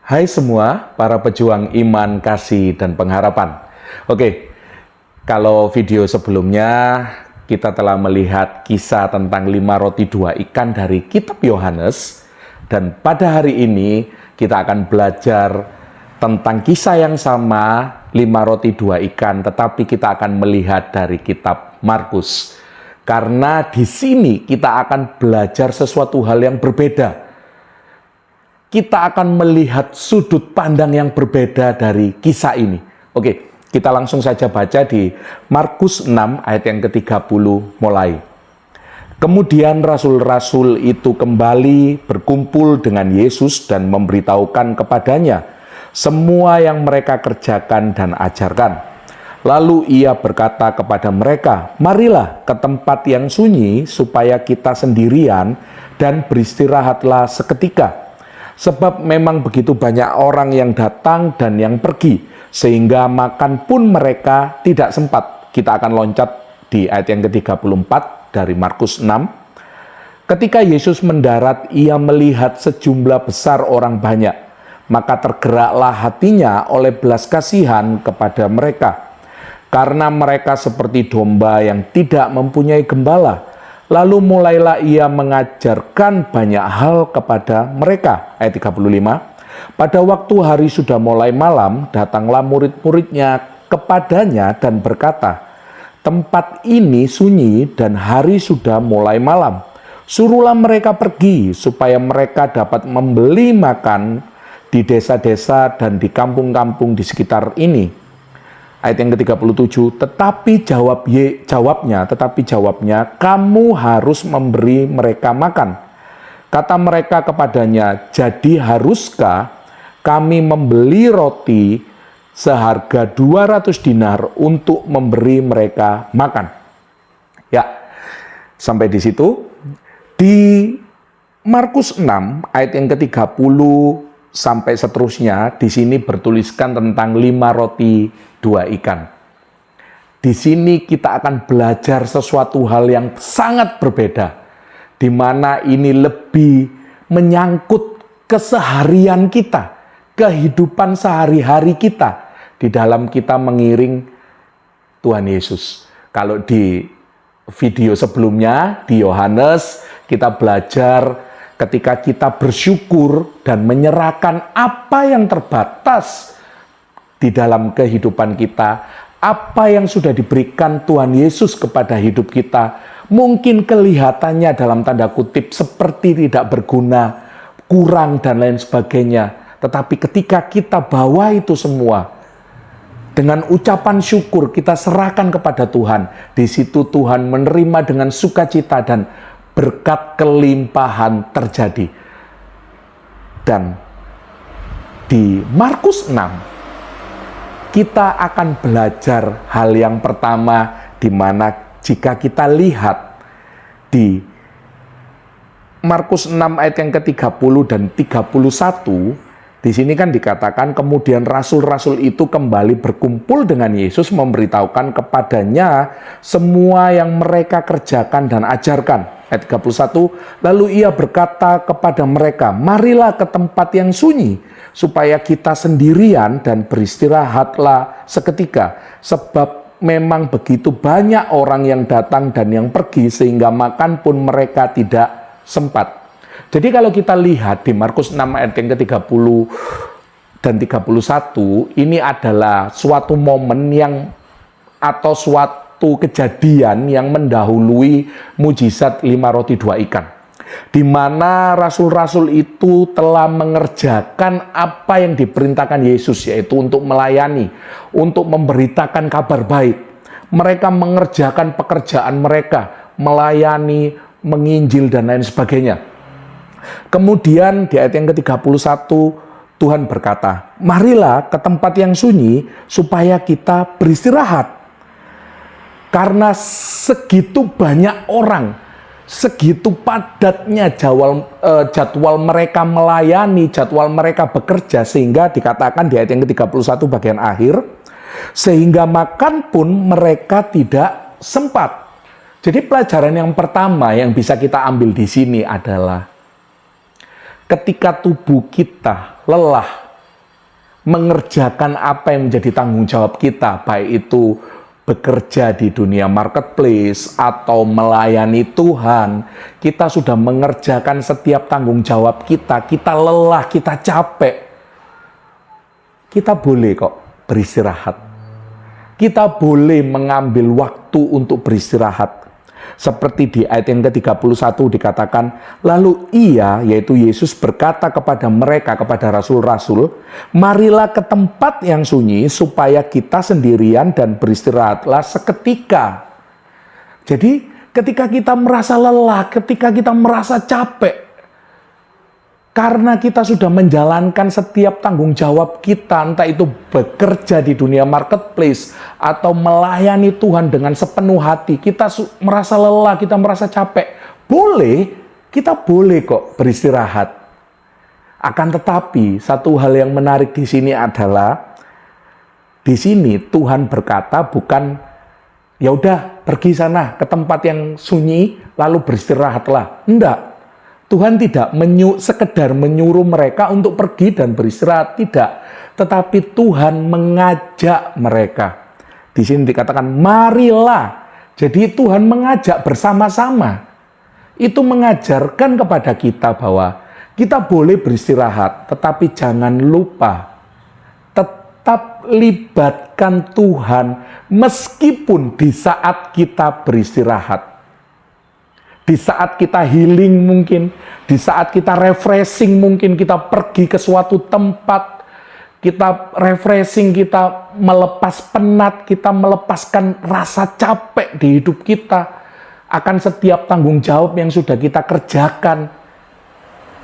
Hai semua, para pejuang iman, kasih, dan pengharapan. Oke, kalau video sebelumnya kita telah melihat kisah tentang 5 roti 2 ikan dari kitab Yohanes. Dan pada hari ini kita akan belajar tentang kisah yang sama, 5 roti 2 ikan, tetapi kita akan melihat dari kitab Markus. Karena di sini kita akan belajar sesuatu hal yang berbeda. Kita akan melihat sudut pandang yang berbeda dari kisah ini. Oke, kita langsung saja baca di Markus 6 ayat yang ke-30 mulai. Kemudian rasul-rasul itu kembali berkumpul dengan Yesus dan memberitahukan kepadanya semua yang mereka kerjakan dan ajarkan. Lalu ia berkata kepada mereka, "Marilah ke tempat yang sunyi supaya kita sendirian dan beristirahatlah seketika. Sebab memang begitu banyak orang yang datang dan yang pergi, sehingga makan pun mereka tidak sempat." Kita akan loncat di ayat yang ke-34 dari Markus 6. Ketika Yesus mendarat, ia melihat sejumlah besar orang banyak, maka tergeraklah hatinya oleh belas kasihan kepada mereka, karena mereka seperti domba yang tidak mempunyai gembala. Lalu mulailah ia mengajarkan banyak hal kepada mereka. Ayat 35. Pada waktu hari sudah mulai malam, datanglah murid-muridnya kepadanya dan berkata, "Tempat ini sunyi dan hari sudah mulai malam. Suruhlah mereka pergi supaya mereka dapat membeli makan di desa-desa dan di kampung-kampung di sekitar ini." Ayat yang ke-37, tetapi jawabnya, "Kamu harus memberi mereka makan." Kata mereka kepadanya, "Jadi haruskah kami membeli roti seharga 200 dinar untuk memberi mereka makan?" Ya, sampai di situ. Di Markus 6 ayat yang ke-30 sampai seterusnya, di sini bertuliskan tentang 5 roti 2 ikan. Di sini kita akan belajar sesuatu hal yang sangat berbeda, di mana ini lebih menyangkut keseharian kita, kehidupan sehari-hari kita, di dalam kita mengiring Tuhan Yesus. Kalau di video sebelumnya, di Yohanes, kita belajar ketika kita bersyukur dan menyerahkan apa yang terbatas di dalam kehidupan kita, apa yang sudah diberikan Tuhan Yesus kepada hidup kita, mungkin kelihatannya dalam tanda kutip seperti tidak berguna, kurang dan lain sebagainya. Tetapi ketika kita bawa itu semua dengan ucapan syukur, kita serahkan kepada Tuhan, di situ Tuhan menerima dengan sukacita dan berkat kelimpahan terjadi. Dan di Markus 6 kita akan belajar hal yang pertama, di mana jika kita lihat di Markus 6 ayat yang ke-30 dan 31, di sini kan dikatakan kemudian rasul-rasul itu kembali berkumpul dengan Yesus memberitahukan kepadanya semua yang mereka kerjakan dan ajarkan. Ayat 31, lalu ia berkata kepada mereka, "Marilah ke tempat yang sunyi, supaya kita sendirian dan beristirahatlah seketika. Sebab memang begitu banyak orang yang datang dan yang pergi, sehingga makan pun mereka tidak sempat." Jadi kalau kita lihat di Markus 6 ayat yang ke-30 dan 31, ini adalah suatu momen yang atau suatu kejadian yang mendahului mujizat 5 roti 2 ikan. Di mana rasul-rasul itu telah mengerjakan apa yang diperintahkan Yesus, yaitu untuk melayani, untuk memberitakan kabar baik. Mereka mengerjakan pekerjaan mereka, melayani, menginjil, dan lain sebagainya. Kemudian di ayat yang ke-31, Tuhan berkata, "Marilah ke tempat yang sunyi supaya kita beristirahat." Karena segitu banyak orang, segitu padatnya jadwal mereka melayani, jadwal mereka bekerja, sehingga dikatakan di ayat yang ke-31 bagian akhir, sehingga makan pun mereka tidak sempat. Jadi pelajaran yang pertama yang bisa kita ambil di sini adalah ketika tubuh kita lelah, mengerjakan apa yang menjadi tanggung jawab kita, baik itu bekerja di dunia marketplace atau melayani Tuhan. Kita sudah mengerjakan setiap tanggung jawab kita lelah, kita capek. Kita boleh kok beristirahat. Kita boleh mengambil waktu untuk beristirahat. Seperti di ayat yang ke-31 dikatakan, lalu ia, yaitu Yesus, berkata kepada mereka, kepada rasul-rasul, marilah ke tempat yang sunyi supaya kita sendirian dan beristirahatlah seketika. Jadi ketika kita merasa lelah, ketika kita merasa capek, karena kita sudah menjalankan setiap tanggung jawab kita, entah itu bekerja di dunia marketplace atau melayani Tuhan dengan sepenuh hati, kita merasa lelah, kita merasa capek. Kita boleh kok beristirahat. Akan tetapi, satu hal yang menarik di sini adalah, di sini Tuhan berkata bukan, ya udah pergi sana ke tempat yang sunyi, lalu beristirahatlah. Enggak. Tuhan tidak sekedar menyuruh mereka untuk pergi dan beristirahat, tidak. Tetapi Tuhan mengajak mereka. Di sini dikatakan, marilah. Jadi Tuhan mengajak bersama-sama. Itu mengajarkan kepada kita bahwa kita boleh beristirahat, tetapi jangan lupa tetap libatkan Tuhan meskipun di saat kita beristirahat. Di saat kita healing mungkin, di saat kita refreshing mungkin, kita pergi ke suatu tempat, kita refreshing, kita melepas penat, kita melepaskan rasa capek di hidup kita akan setiap tanggung jawab yang sudah kita kerjakan.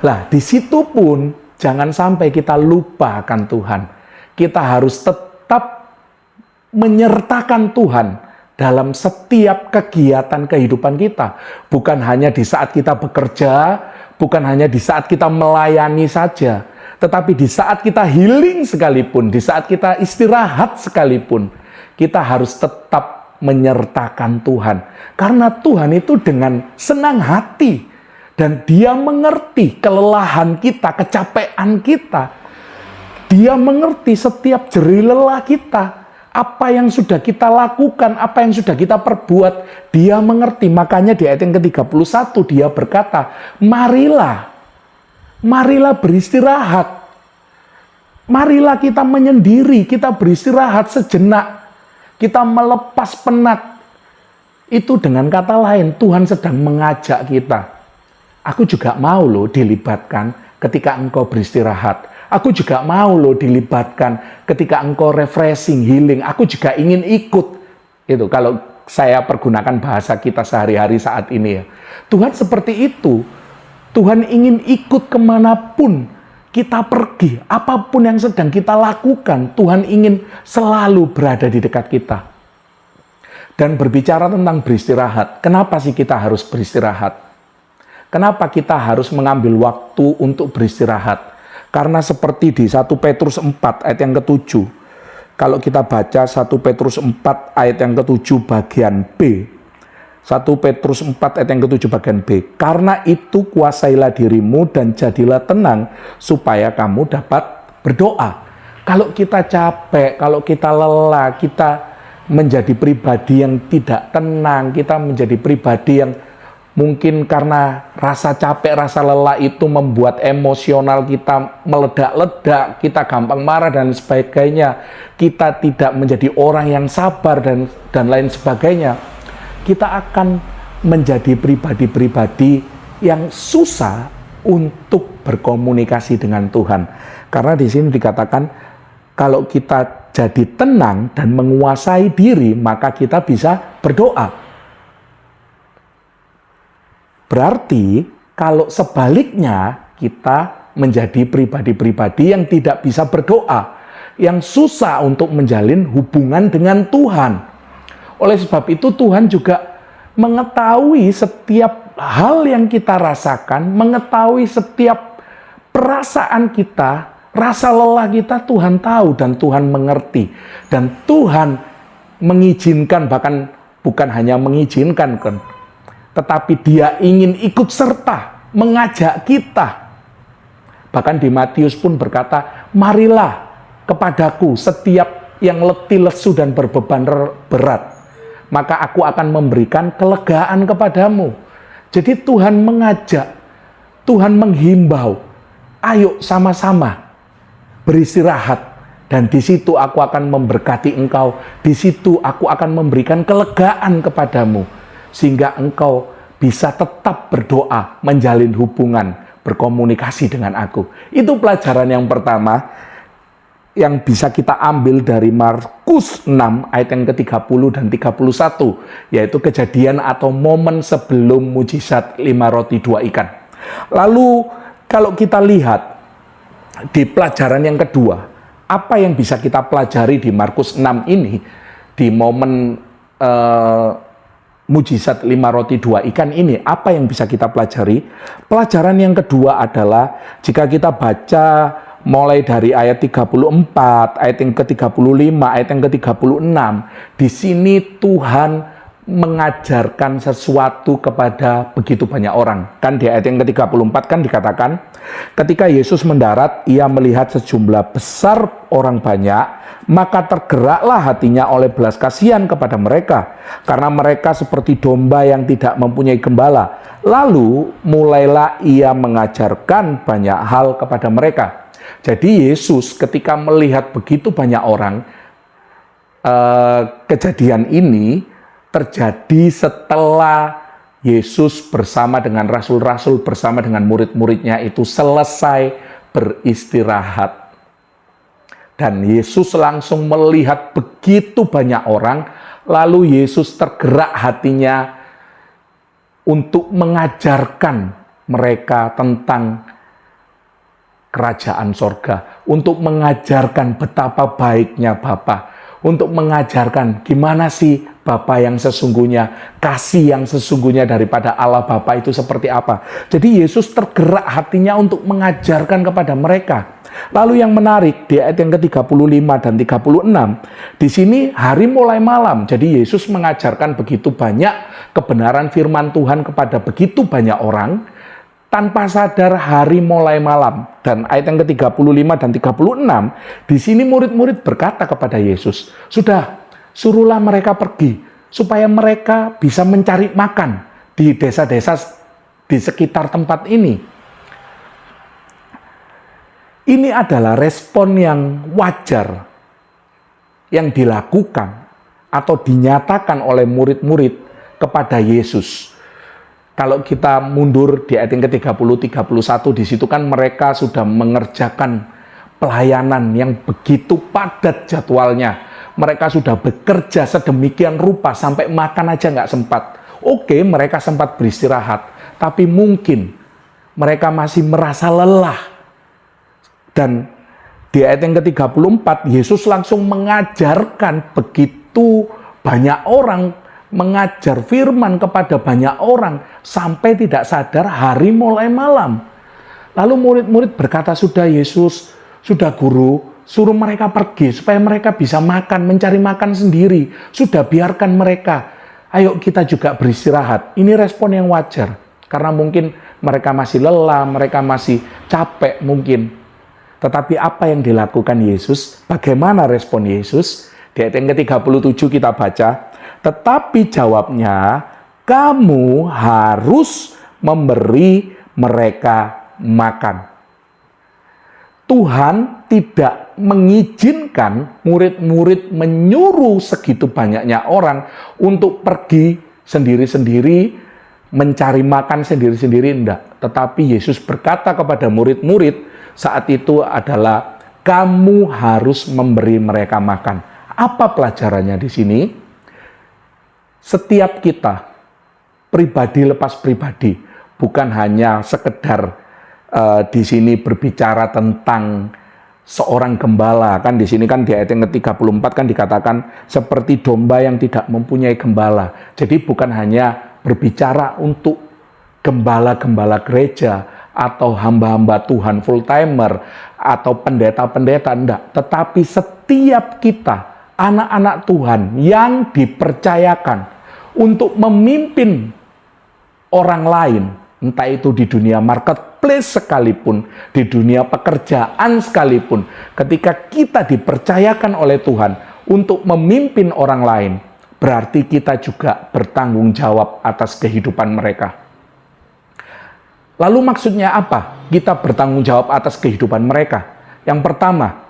Lah, di situ pun jangan sampai kita lupa akan Tuhan. Kita harus tetap menyertakan Tuhan dalam setiap kegiatan kehidupan kita. Bukan hanya di saat kita bekerja, bukan hanya di saat kita melayani saja, tetapi di saat kita healing sekalipun, di saat kita istirahat sekalipun, kita harus tetap menyertakan Tuhan. Karena Tuhan itu dengan senang hati, dan Dia mengerti kelelahan kita, kecapean kita. Dia mengerti setiap jerih lelah kita. Apa yang sudah kita lakukan, apa yang sudah kita perbuat, Dia mengerti. Makanya di ayat yang ke-31 Dia berkata, marilah beristirahat. Marilah kita menyendiri, kita beristirahat sejenak. Kita melepas penat. Itu dengan kata lain, Tuhan sedang mengajak kita. Aku juga mau loh dilibatkan ketika engkau beristirahat. Aku juga mau loh dilibatkan ketika engkau refreshing, healing. Aku juga ingin ikut. Itu kalau saya pergunakan bahasa kita sehari-hari saat ini ya. Tuhan seperti itu. Tuhan ingin ikut kemanapun kita pergi. Apapun yang sedang kita lakukan, Tuhan ingin selalu berada di dekat kita. Dan berbicara tentang beristirahat, kenapa sih kita harus beristirahat? Kenapa kita harus mengambil waktu untuk beristirahat? Karena seperti di 1 Petrus 4 ayat yang ke-7. Kalau kita baca 1 Petrus 4 ayat yang ke-7 bagian B. 1 Petrus 4 ayat yang ke-7 bagian B. Karena itu kuasailah dirimu dan jadilah tenang supaya kamu dapat berdoa. Kalau kita capek, kalau kita lelah, kita menjadi pribadi yang tidak tenang, kita menjadi pribadi yang mungkin karena rasa capek, rasa lelah itu membuat emosional kita meledak-ledak, kita gampang marah dan sebagainya. Kita tidak menjadi orang yang sabar dan lain sebagainya. Kita akan menjadi pribadi-pribadi yang susah untuk berkomunikasi dengan Tuhan. Karena di sini dikatakan kalau kita jadi tenang dan menguasai diri, maka kita bisa berdoa. Berarti kalau sebaliknya kita menjadi pribadi-pribadi yang tidak bisa berdoa, yang susah untuk menjalin hubungan dengan Tuhan. Oleh sebab itu Tuhan juga mengetahui setiap hal yang kita rasakan, mengetahui setiap perasaan kita, rasa lelah kita Tuhan tahu dan Tuhan mengerti. Dan Tuhan mengizinkan, bahkan bukan hanya mengizinkan kan, tetapi Dia ingin ikut serta, mengajak kita. Bahkan di Matius pun berkata, marilah kepadaku setiap yang letih lesu dan berbeban berat, maka aku akan memberikan kelegaan kepadamu. Jadi Tuhan mengajak, Tuhan menghimbau, ayo sama-sama beristirahat. Dan di situ aku akan memberkati engkau, di situ aku akan memberikan kelegaan kepadamu, sehingga engkau bisa tetap berdoa, menjalin hubungan, berkomunikasi dengan aku. Itu pelajaran yang pertama yang bisa kita ambil dari Markus 6 ayat yang ke-30 dan 31, yaitu kejadian atau momen sebelum mujizat 5 roti 2 ikan. Lalu kalau kita lihat di pelajaran yang kedua, apa yang bisa kita pelajari di Markus 6 ini, di momen mujizat 5 roti 2 ikan ini, apa yang bisa kita pelajari? Pelajaran yang kedua adalah jika kita baca mulai dari ayat 34, ayat yang ke-35, ayat yang ke-36, di sini Tuhan mengajarkan sesuatu kepada begitu banyak orang. Kan di ayat yang ke-34 kan dikatakan, ketika Yesus mendarat, ia melihat sejumlah besar orang banyak, maka tergeraklah hatinya oleh belas kasihan kepada mereka, karena mereka seperti domba yang tidak mempunyai gembala. Lalu mulailah ia mengajarkan banyak hal kepada mereka. Jadi Yesus ketika melihat begitu banyak orang, kejadian ini terjadi setelah Yesus bersama dengan rasul-rasul, bersama dengan murid-muridnya itu selesai beristirahat. Dan Yesus langsung melihat begitu banyak orang, lalu Yesus tergerak hatinya untuk mengajarkan mereka tentang kerajaan sorga, untuk mengajarkan betapa baiknya Bapa, untuk mengajarkan gimana sih Bapa yang sesungguhnya, kasih yang sesungguhnya daripada Allah Bapa itu seperti apa. Jadi Yesus tergerak hatinya untuk mengajarkan kepada mereka. Lalu yang menarik di ayat yang ke-35 dan 36, di sini hari mulai malam. Jadi Yesus mengajarkan begitu banyak kebenaran firman Tuhan kepada begitu banyak orang, tanpa sadar hari mulai malam. Dan ayat yang ke-35 dan 36, di sini murid-murid berkata kepada Yesus, sudah, suruhlah mereka pergi, supaya mereka bisa mencari makan di desa-desa di sekitar tempat ini. Ini adalah respon yang wajar, yang dilakukan atau dinyatakan oleh murid-murid kepada Yesus. Kalau kita mundur di ayat yang ke-30-31, di situ kan mereka sudah mengerjakan pelayanan yang begitu padat jadwalnya. Mereka sudah bekerja sedemikian rupa sampai makan aja nggak sempat. Oke, mereka sempat beristirahat, tapi mungkin mereka masih merasa lelah. Dan di ayat yang ke-34, Yesus langsung mengajarkan begitu banyak orang, mengajar firman kepada banyak orang, sampai tidak sadar hari mulai malam. Lalu murid-murid berkata, sudah Yesus, sudah Guru, suruh mereka pergi supaya mereka bisa makan, mencari makan sendiri. Sudah biarkan mereka. Ayo kita juga beristirahat. Ini respon yang wajar. Karena mungkin mereka masih lelah, mereka masih capek mungkin. Tetapi apa yang dilakukan Yesus? Bagaimana respon Yesus? Di ayat yang ke-37 kita baca, tetapi jawabnya, kamu harus memberi mereka makan. Tuhan tidak mengizinkan murid-murid menyuruh segitu banyaknya orang untuk pergi sendiri-sendiri, mencari makan sendiri-sendiri, enggak. Tetapi Yesus berkata kepada murid-murid saat itu adalah, kamu harus memberi mereka makan. Apa pelajarannya di sini? Setiap kita, pribadi lepas pribadi, bukan hanya sekedar di sini berbicara tentang seorang gembala, kan di sini kan di ayat yang ke-34 kan dikatakan seperti domba yang tidak mempunyai gembala. Jadi bukan hanya berbicara untuk gembala-gembala gereja atau hamba-hamba Tuhan full timer atau pendeta-pendeta, enggak, tetapi setiap kita anak-anak Tuhan yang dipercayakan untuk memimpin orang lain, entah itu di dunia marketing, workplace sekalipun, di dunia pekerjaan sekalipun, ketika kita dipercayakan oleh Tuhan untuk memimpin orang lain, berarti kita juga bertanggung jawab atas kehidupan mereka. Lalu maksudnya apa? Kita bertanggung jawab atas kehidupan mereka. Yang pertama,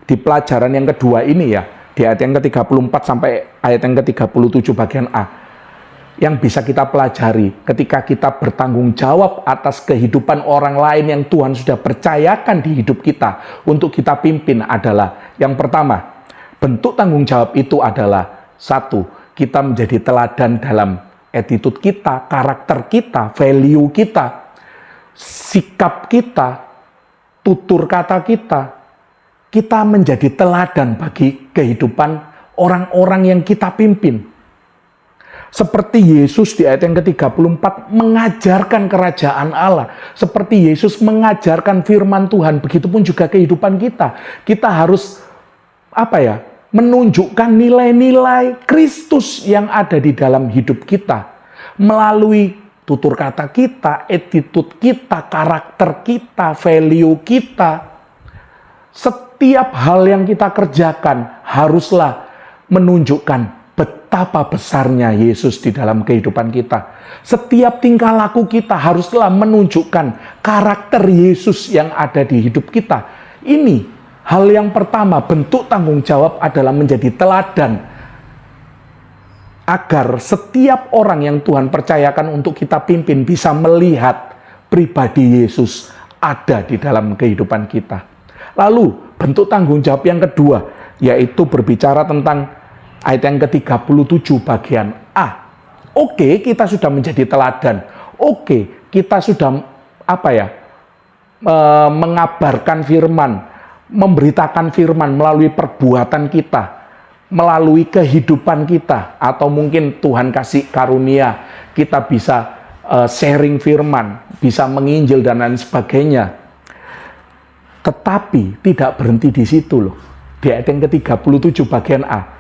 di pelajaran yang kedua ini ya, di ayat yang ke-34 sampai ayat yang ke-37 bagian A, yang bisa kita pelajari ketika kita bertanggung jawab atas kehidupan orang lain yang Tuhan sudah percayakan di hidup kita untuk kita pimpin adalah, yang pertama, bentuk tanggung jawab itu adalah, satu, kita menjadi teladan dalam attitude kita, karakter kita, value kita, sikap kita, tutur kata kita menjadi teladan bagi kehidupan orang-orang yang kita pimpin. Seperti Yesus di ayat yang ke-34 mengajarkan kerajaan Allah. Seperti Yesus mengajarkan firman Tuhan, begitupun juga kehidupan kita. Kita harus menunjukkan nilai-nilai Kristus yang ada di dalam hidup kita melalui tutur kata kita, attitude kita, karakter kita, value kita. Setiap hal yang kita kerjakan haruslah menunjukkan betapa besarnya Yesus di dalam kehidupan kita. Setiap tingkah laku kita haruslah menunjukkan karakter Yesus yang ada di hidup kita. Ini hal yang pertama, bentuk tanggung jawab adalah menjadi teladan agar setiap orang yang Tuhan percayakan untuk kita pimpin bisa melihat pribadi Yesus ada di dalam kehidupan kita. Lalu bentuk tanggung jawab yang kedua, yaitu berbicara tentang ayat yang ke-37 bagian A. Oke, kita sudah menjadi teladan. Oke, kita sudah mengabarkan firman, memberitakan firman melalui perbuatan kita, melalui kehidupan kita, atau mungkin Tuhan kasih karunia, kita bisa sharing firman, bisa menginjil dan lain sebagainya. Tetapi tidak berhenti di situ loh. Di ayat yang ke-37 bagian A.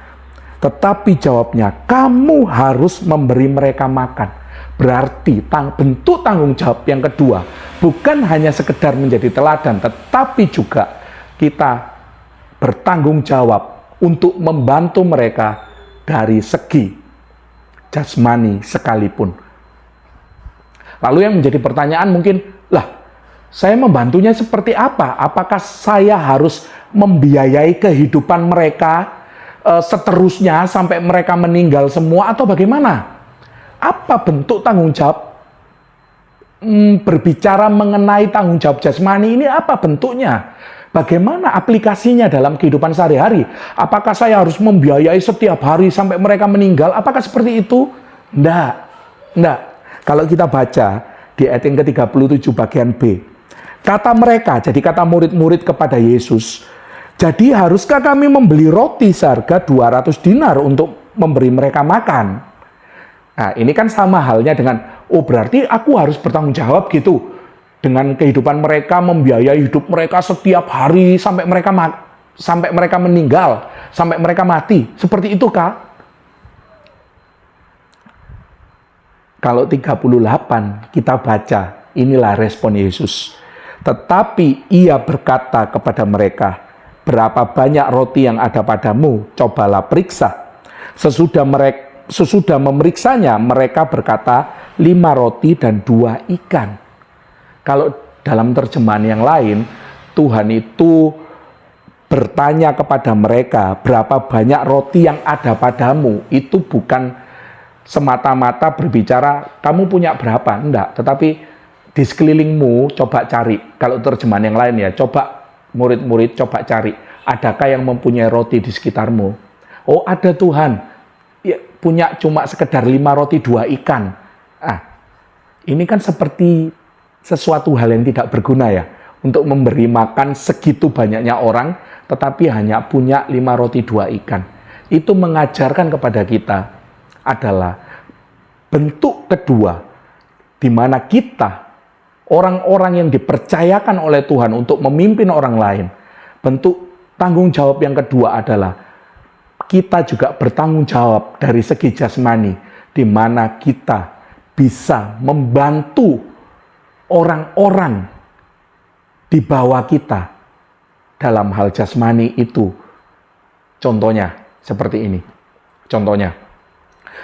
Tetapi jawabnya, kamu harus memberi mereka makan. Berarti bentuk tanggung jawab yang kedua bukan hanya sekedar menjadi teladan, tetapi juga kita bertanggung jawab untuk membantu mereka dari segi jasmani sekalipun. Lalu yang menjadi pertanyaan mungkin, saya membantunya seperti apa? Apakah saya harus membiayai kehidupan mereka seterusnya sampai mereka meninggal semua atau bagaimana? Apa bentuk tanggung jawab? Berbicara mengenai tanggung jawab jasmani ini apa bentuknya? Bagaimana aplikasinya dalam kehidupan sehari-hari? Apakah saya harus membiayai setiap hari sampai mereka meninggal? Apakah seperti itu? Enggak. Kalau kita baca di ayat yang ke-37 bagian B, kata mereka, jadi kata murid-murid kepada Yesus, jadi haruskah kami membeli roti seharga 200 dinar untuk memberi mereka makan? Nah, ini kan sama halnya dengan, berarti aku harus bertanggung jawab gitu dengan kehidupan mereka, membiayai hidup mereka setiap hari sampai mereka meninggal, sampai mereka mati. Seperti itu kah? Kalau 38 kita baca, inilah respon Yesus. Tetapi ia berkata kepada mereka, berapa banyak roti yang ada padamu? Cobalah periksa. Sesudah memeriksanya, mereka berkata, 5 roti dan 2 ikan. Kalau dalam terjemahan yang lain, Tuhan itu bertanya kepada mereka, berapa banyak roti yang ada padamu? Itu bukan semata-mata berbicara, kamu punya berapa? Enggak, tetapi di sekelilingmu coba cari. Kalau terjemahan yang lain ya, coba murid-murid coba cari. Adakah yang mempunyai roti di sekitarmu? Oh, ada Tuhan. Ya, punya cuma sekedar 5 roti 2 ikan. Ini kan seperti sesuatu hal yang tidak berguna ya. Untuk memberi makan segitu banyaknya orang, tetapi hanya punya 5 roti 2 ikan. Itu mengajarkan kepada kita adalah bentuk kedua, di mana kita, orang-orang yang dipercayakan oleh Tuhan untuk memimpin orang lain, bentuk tanggung jawab yang kedua adalah kita juga bertanggung jawab dari segi jasmani, di mana kita bisa membantu orang-orang di bawah kita dalam hal jasmani itu. Contohnya seperti ini. Contohnya,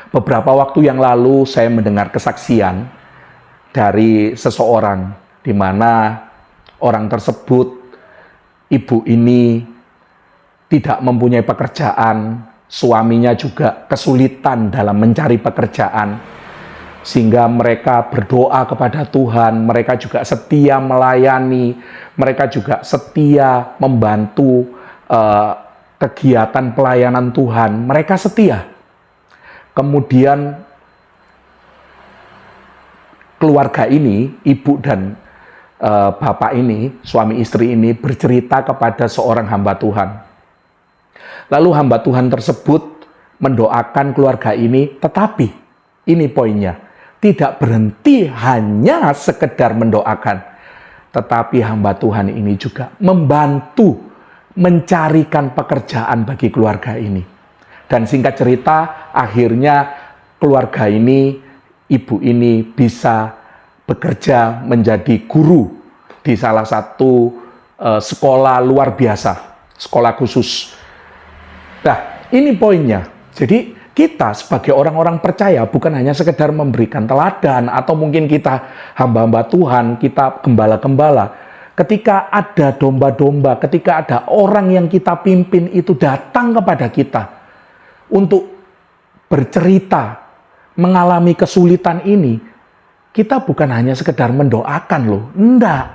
beberapa waktu yang lalu saya mendengar kesaksian dari seseorang di mana orang tersebut, ibu ini tidak mempunyai pekerjaan, suaminya juga kesulitan dalam mencari pekerjaan, sehingga mereka berdoa kepada Tuhan, mereka juga setia melayani, mereka juga setia membantu kegiatan pelayanan Tuhan, mereka setia. Kemudian keluarga ini, ibu dan bapak ini, suami istri ini bercerita kepada seorang hamba Tuhan. Lalu hamba Tuhan tersebut mendoakan keluarga ini, tetapi ini poinnya, tidak berhenti hanya sekedar mendoakan, tetapi hamba Tuhan ini juga membantu mencarikan pekerjaan bagi keluarga ini. Dan singkat cerita, akhirnya keluarga ini, ibu ini bisa bekerja menjadi guru di salah satu sekolah luar biasa, sekolah khusus. Nah, ini poinnya. Jadi kita sebagai orang-orang percaya bukan hanya sekedar memberikan teladan atau mungkin kita hamba-hamba Tuhan, kita gembala-gembala. Ketika ada domba-domba, ketika ada orang yang kita pimpin itu datang kepada kita untuk bercerita, mengalami kesulitan ini, kita bukan hanya sekedar mendoakan loh. Enggak.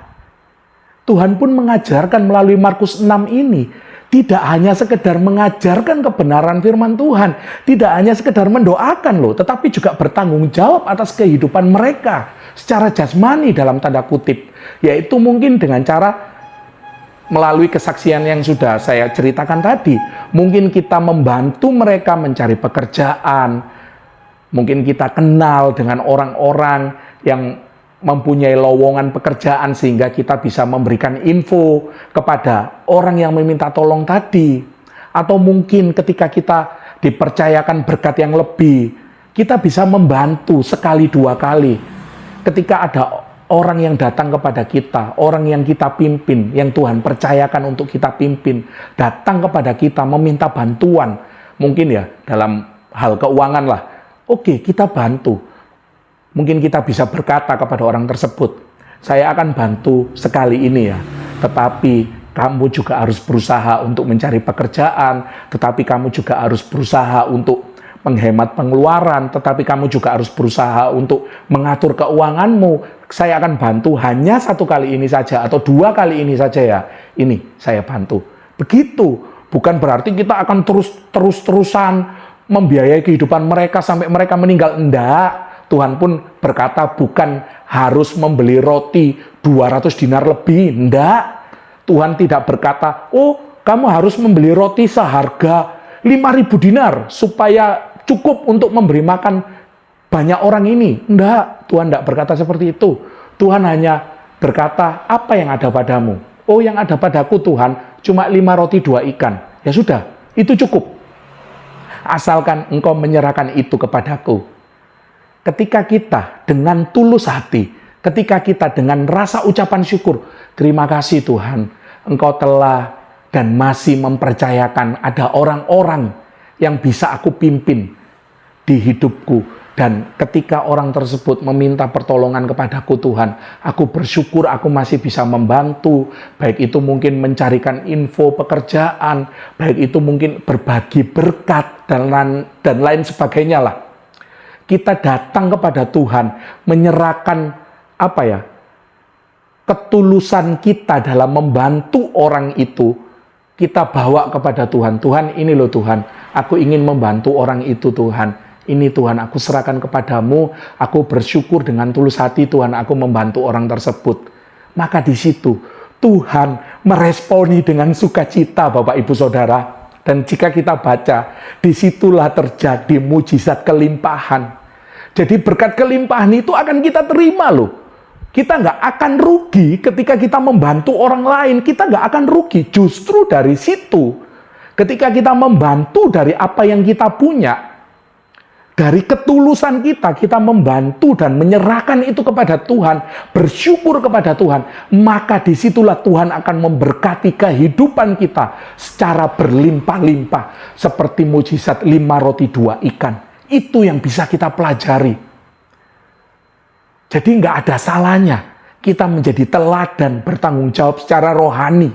Tuhan pun mengajarkan melalui Markus 6 ini, tidak hanya sekedar mengajarkan kebenaran firman Tuhan, tidak hanya sekedar mendoakan loh, tetapi juga bertanggung jawab atas kehidupan mereka secara jasmani dalam tanda kutip, yaitu mungkin dengan cara melalui kesaksian yang sudah saya ceritakan tadi. Mungkin kita membantu mereka mencari pekerjaan, mungkin kita kenal dengan orang-orang yang mempunyai lowongan pekerjaan sehingga kita bisa memberikan info kepada orang yang meminta tolong tadi. Atau mungkin ketika kita dipercayakan berkat yang lebih, kita bisa membantu sekali dua kali. Ketika ada orang yang datang kepada kita, orang yang kita pimpin, yang Tuhan percayakan untuk kita pimpin, datang kepada kita meminta bantuan, mungkin ya dalam hal keuangan lah, oke, kita bantu. Mungkin kita bisa berkata kepada orang tersebut, saya akan bantu sekali ini ya, tetapi kamu juga harus berusaha untuk mencari pekerjaan, tetapi kamu juga harus berusaha untuk menghemat pengeluaran, tetapi kamu juga harus berusaha untuk mengatur keuanganmu. Saya akan bantu hanya satu kali ini saja, atau dua kali ini saja ya, ini saya bantu. Begitu, bukan berarti kita akan terus-terusan membiayai kehidupan mereka sampai mereka meninggal, enggak. Tuhan pun berkata bukan harus membeli roti 200 dinar lebih. Enggak. Tuhan tidak berkata, oh kamu harus membeli roti seharga 5.000 dinar supaya cukup untuk memberi makan banyak orang ini. Enggak. Tuhan tidak berkata seperti itu. Tuhan hanya berkata, apa yang ada padamu? Oh yang ada padaku Tuhan, cuma 5 roti 2 ikan. Ya sudah, itu cukup. Asalkan engkau menyerahkan itu kepadaku. Ketika kita dengan tulus hati, ketika kita dengan rasa ucapan syukur, terima kasih Tuhan, Engkau telah dan masih mempercayakan ada orang-orang yang bisa aku pimpin di hidupku. Dan ketika orang tersebut meminta pertolongan kepadaku Tuhan, aku bersyukur aku masih bisa membantu. Baik itu mungkin mencarikan info pekerjaan, baik itu mungkin berbagi berkat, dan lain sebagainya lah. Kita datang kepada Tuhan, menyerahkan ketulusan kita dalam membantu orang itu, kita bawa kepada Tuhan. Tuhan, ini loh Tuhan, aku ingin membantu orang itu Tuhan. Ini Tuhan, aku serahkan kepadamu, aku bersyukur dengan tulus hati Tuhan, aku membantu orang tersebut. Maka di situ Tuhan meresponi dengan sukacita Bapak Ibu Saudara. Dan jika kita baca, disitulah terjadi mujizat kelimpahan. Jadi berkat kelimpahan itu akan kita terima loh. Kita nggak akan rugi ketika kita membantu orang lain. Kita nggak akan rugi. Justru dari situ, ketika kita membantu dari apa yang kita punya, Dari ketulusan kita membantu dan menyerahkan itu kepada Tuhan, bersyukur kepada Tuhan, maka disitulah Tuhan akan memberkati kehidupan kita secara berlimpah-limpah. Seperti mujizat 5 roti 2 ikan. Itu yang bisa kita pelajari. Jadi nggak ada salahnya kita menjadi teladan bertanggung jawab secara rohani.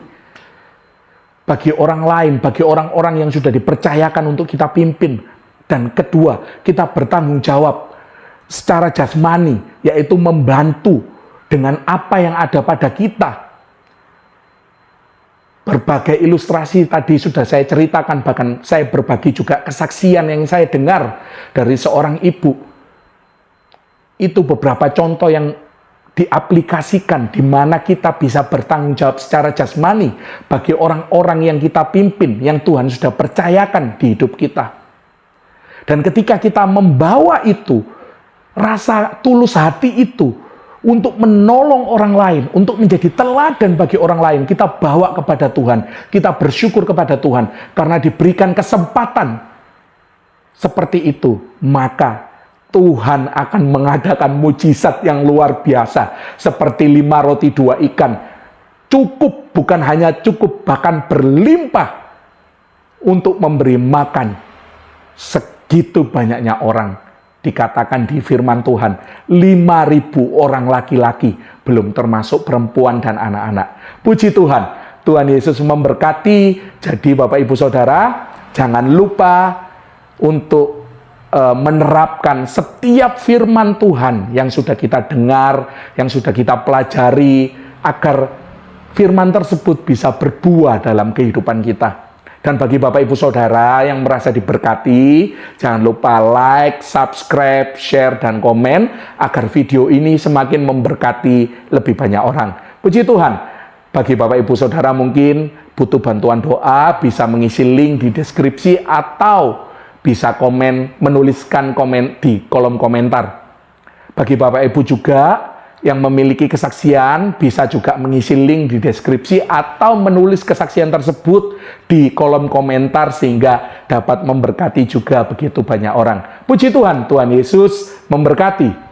Bagi orang lain, bagi orang-orang yang sudah dipercayakan untuk kita pimpin. Dan kedua, kita bertanggung jawab secara jasmani, yaitu membantu dengan apa yang ada pada kita. Berbagai ilustrasi tadi sudah saya ceritakan, bahkan saya berbagi juga kesaksian yang saya dengar dari seorang ibu. Itu beberapa contoh yang diaplikasikan di mana kita bisa bertanggung jawab secara jasmani bagi orang-orang yang kita pimpin, yang Tuhan sudah percayakan di hidup kita. Dan ketika kita membawa itu, rasa tulus hati itu untuk menolong orang lain, untuk menjadi teladan bagi orang lain, kita bawa kepada Tuhan, kita bersyukur kepada Tuhan karena diberikan kesempatan seperti itu, maka Tuhan akan mengadakan mujizat yang luar biasa seperti 5 roti 2 ikan. Cukup, bukan hanya cukup, bahkan berlimpah untuk memberi makan segitu banyaknya orang. Dikatakan di firman Tuhan, 5.000 orang laki-laki, belum termasuk perempuan dan anak-anak. Puji Tuhan, Tuhan Yesus memberkati. Jadi Bapak Ibu Saudara, jangan lupa untuk menerapkan setiap firman Tuhan yang sudah kita dengar, yang sudah kita pelajari, agar firman tersebut bisa berbuah dalam kehidupan kita. Dan bagi Bapak Ibu Saudara yang merasa diberkati, jangan lupa like, subscribe, share, dan komen agar video ini semakin memberkati lebih banyak orang. Puji Tuhan, bagi Bapak Ibu Saudara mungkin butuh bantuan doa, bisa mengisi link di deskripsi atau bisa menuliskan komen di kolom komentar. Bagi Bapak Ibu juga yang memiliki kesaksian, bisa juga mengisi link di deskripsi atau menulis kesaksian tersebut di kolom komentar sehingga dapat memberkati juga begitu banyak orang. Puji Tuhan, Tuhan Yesus memberkati.